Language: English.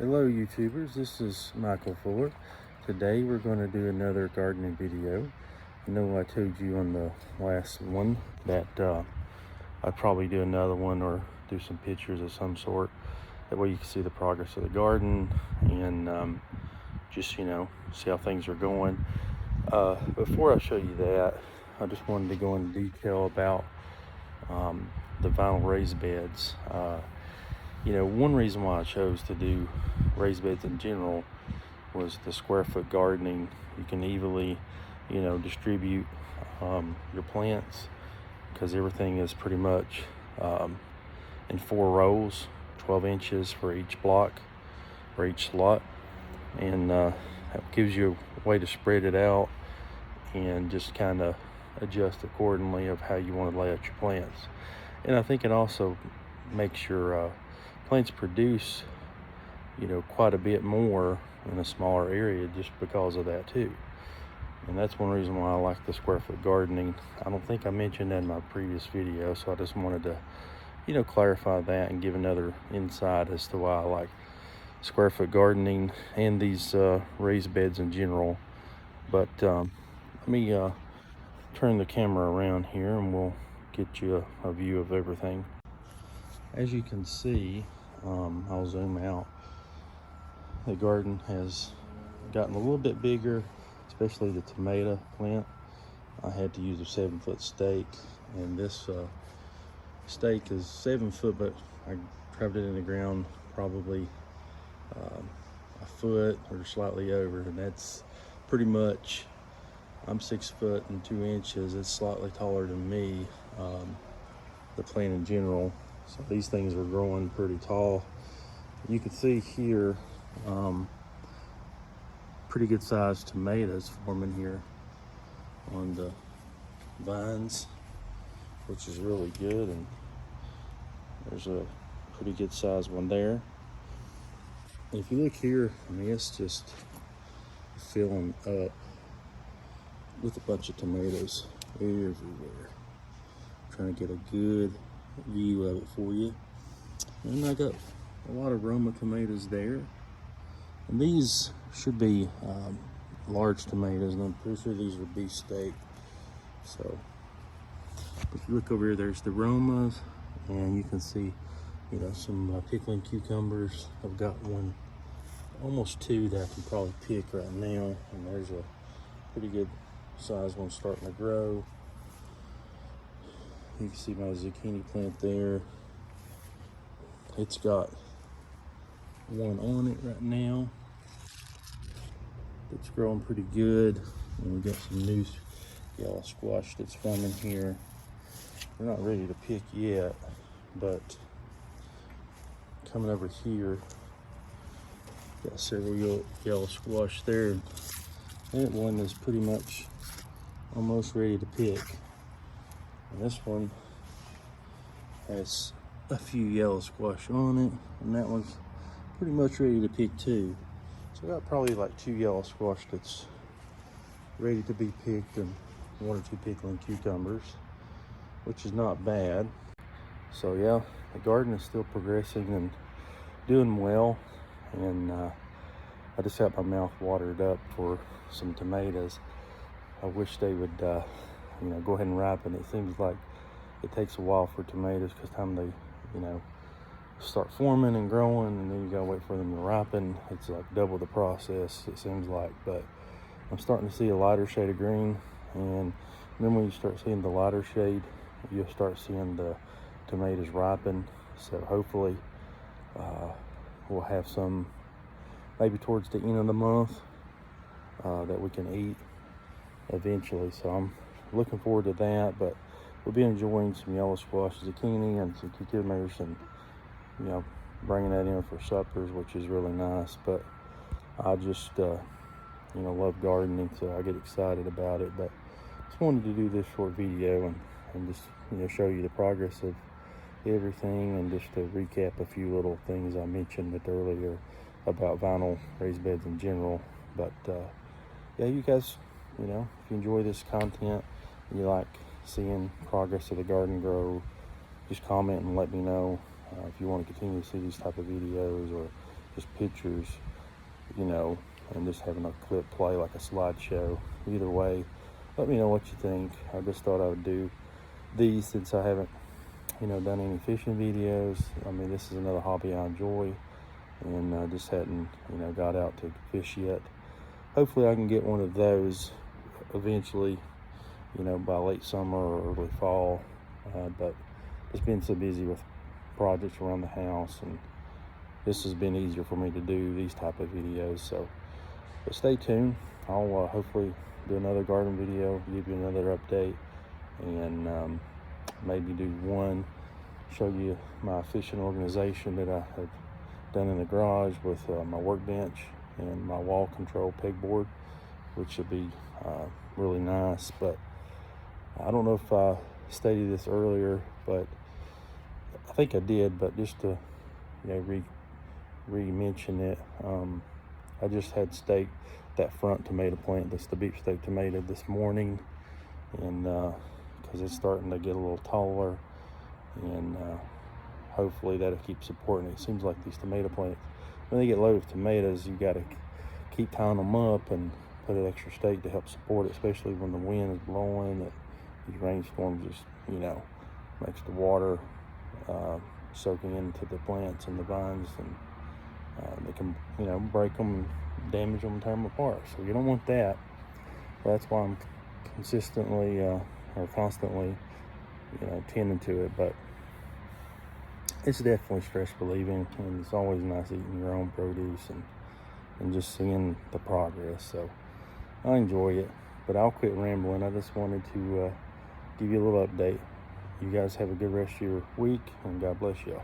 Hello YouTubers, this is Michael Fuller. Today we're going to do another gardening video. I know I told you on the last one that I'd probably do another one or do some pictures of some sort. That way you can see the progress of the garden and just, see how things are going. Before I show you that, I just wanted to go into detail about the vinyl raised beds. One reason why I chose to do raised beds in general was the square foot gardening. You can easily, distribute your plants because everything is pretty much in 4 rows, 12 inches for each block or each slot. And that gives you a way to spread it out and just kind of adjust accordingly of how you want to lay out your plants. And I think it also makes your plants produce quite a bit more in a smaller area just because of that too. And that's one reason why I like the square foot gardening. I don't think I mentioned that in my previous video, so I just wanted to clarify that and give another insight as to why I like square foot gardening and these raised beds in general. But let me turn the camera around here and we'll get you a view of everything. As you can see, I'll zoom out. The garden has gotten a little bit bigger, especially the tomato plant. I had to use a 7-foot stake, and this stake is 7 foot, but I trapped it in the ground probably a foot or slightly over, and that's pretty much, I'm 6 foot and 2 inches. It's slightly taller than me, the plant in general. So these things are growing pretty tall. You can see here pretty good sized tomatoes forming here on the vines, which is really good. And there's a pretty good sized one there. If you look here, it's just filling up with a bunch of tomatoes everywhere. I'm trying to get a good view of it for you. And I got a lot of Roma tomatoes there, and these should be large tomatoes, and I'm pretty sure these are beefsteak. So if you look over here, there's the Romas, and you can see some pickling cucumbers. I've got almost 2 that I can probably pick right now, and there's a pretty good size one starting to grow. You can see my zucchini plant there. It's got one on it right now. It's growing pretty good. And we got some new yellow squash that's forming here. We're not ready to pick yet, but coming over here, got several yellow squash there. That one is pretty much almost ready to pick. And this one has a few yellow squash on it, and that one's pretty much ready to pick too. So I got probably like 2 yellow squash that's ready to be picked, and 1 or 2 pickling cucumbers, which is not bad. So yeah, the garden is still progressing and doing well, and I just got my mouth watered up for some tomatoes. I wish they would go ahead and ripen. It seems like it takes a while for tomatoes because time they start forming and growing, and then you gotta wait for them to ripen. It's like double the process, it seems like. But I'm starting to see a lighter shade of green, and then when you start seeing the lighter shade, you'll start seeing the tomatoes ripen. So hopefully we'll have some maybe towards the end of the month that we can eat eventually. So I'm looking forward to that. But we'll be enjoying some yellow squash, zucchini, and some cucumbers, and bringing that in for suppers, which is really nice. But I just love gardening, so I get excited about it. But just wanted to do this short video and just show you the progress of everything, and just to recap a few little things I mentioned earlier about vinyl raised beds in general. But yeah, you guys, if you enjoy this content and you like seeing progress of the garden grow, just comment and let me know if you want to continue to see these type of videos, or just pictures, you know, and just having a clip play like a slideshow. Either way, let me know what you think. I just thought I would do these since I haven't, you know, done any fishing videos. I mean, this is another hobby I enjoy, and I just hadn't, you know, got out to fish yet. Hopefully I can get one of those eventually, you know, by late summer or early fall. But it's been so busy with projects around the house, and this has been easier for me to do these type of videos. So, but stay tuned. I'll hopefully do another garden video, give you another update, and maybe do one, show you my fishing organization that I have done in the garage with my workbench and my wall control pegboard, which should be really nice. But I don't know if I stated this earlier, but I think I did, but just to, you know, re-mention it, I just had staked that front tomato plant, that's the beef steak tomato, this morning, and because it's starting to get a little taller, and hopefully that'll keep supporting it. It seems like these tomato plants, when they get loaded with tomatoes, you got to keep tying them up and put an extra stake to help support it, especially when the wind is blowing. These rainstorms just, you know, makes the water soaking into the plants and the vines, and they can, you know, break them and damage them and tear them apart. So you don't want that. That's why I'm consistently or constantly, you know, tending to it. But it's definitely stress relieving, and it's always nice eating your own produce and just seeing the progress. So I enjoy it. But I'll quit rambling. I just wanted to give you a little update. You guys have a good rest of your week, and God bless y'all.